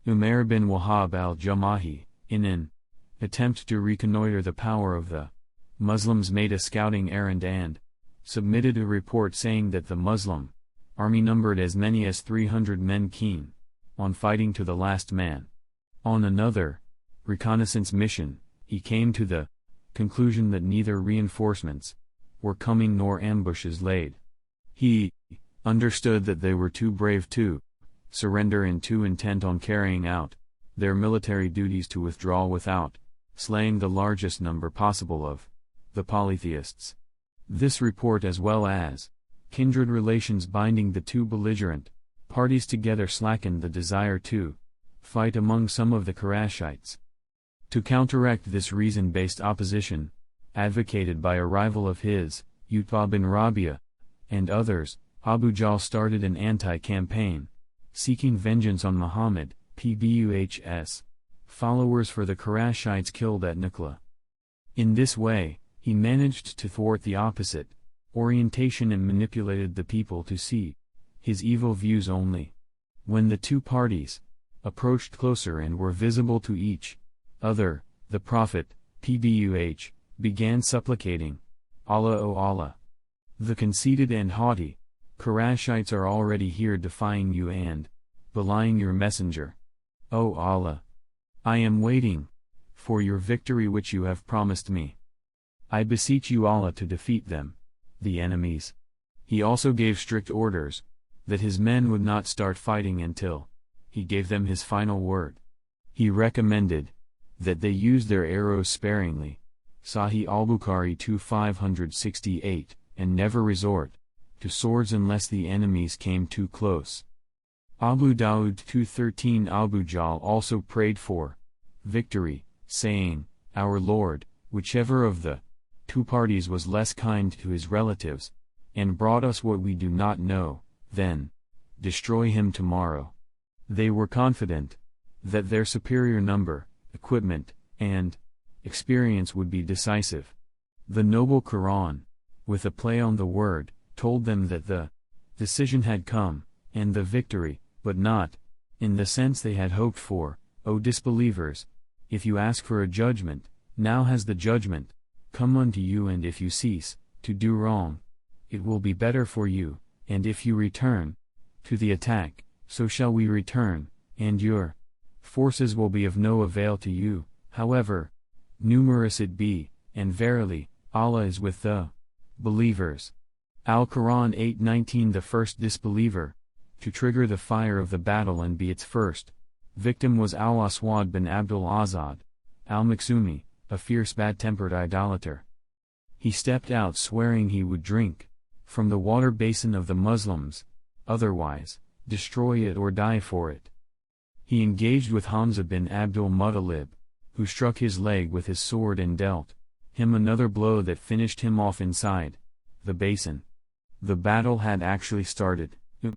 Umair bin Wahab al-Jamahi, in an attempt to reconnoiter the power of the Muslims, made a scouting errand and submitted a report saying that the Muslim army numbered as many as 300 men, keen on fighting to the last man. On another reconnaissance mission, he came to the conclusion that neither reinforcements were coming nor ambushes laid. He understood that they were too brave to surrender and too intent on carrying out their military duties to withdraw without slaying the largest number possible of the polytheists. This report, as well as kindred relations binding the two belligerent parties together, slackened the desire to fight among some of the Qurayshites. To counteract this reason-based opposition, advocated by a rival of his, Utbah bin Rabia, and others, Abu Jahl started an anti-campaign, seeking vengeance on Muhammad, PBUH's followers for the Qurayshites killed at Nakhla. In this way, he managed to thwart the opposite orientation and manipulated the people to see his evil views only. When the two parties approached closer and were visible to each other, the Prophet, PBUH, began supplicating, "Allah, O Allah! The conceited and haughty Qurayshites are already here defying you and belying your messenger. O Allah! I am waiting for your victory which you have promised me. I beseech you, Allah, to defeat them, the enemies." He also gave strict orders that his men would not start fighting until he gave them his final word. He recommended that they use their arrows sparingly, Sahih al-Bukhari 2568, and never resort to swords unless the enemies came too close. Abu Dawud 213. Abu Jahl also prayed for victory, saying, "Our Lord, whichever of the two parties was less kind to his relatives, and brought us what we do not know, then destroy him tomorrow." They were confident that their superior number, equipment, and experience would be decisive. The noble Quran, with a play on the word, told them that the decision had come, and the victory, but not in the sense they had hoped for. O disbelievers, if you ask for a judgment, now has the judgment come unto you, and if you cease to do wrong, it will be better for you, and if you return to the attack, so shall we return, and your forces will be of no avail to you, however numerous it be, and verily, Allah is with the believers. Al-Quran 8:19. The first disbeliever to trigger the fire of the battle and be its first victim was Al-Aswad bin Abdul Azad al-Maksumi, a fierce bad-tempered idolater. He stepped out swearing he would drink from the water basin of the Muslims, otherwise destroy it or die for it. He engaged with Hamza bin Abdul Muttalib, who struck his leg with his sword and dealt him another blow that finished him off inside the basin. The battle had actually started.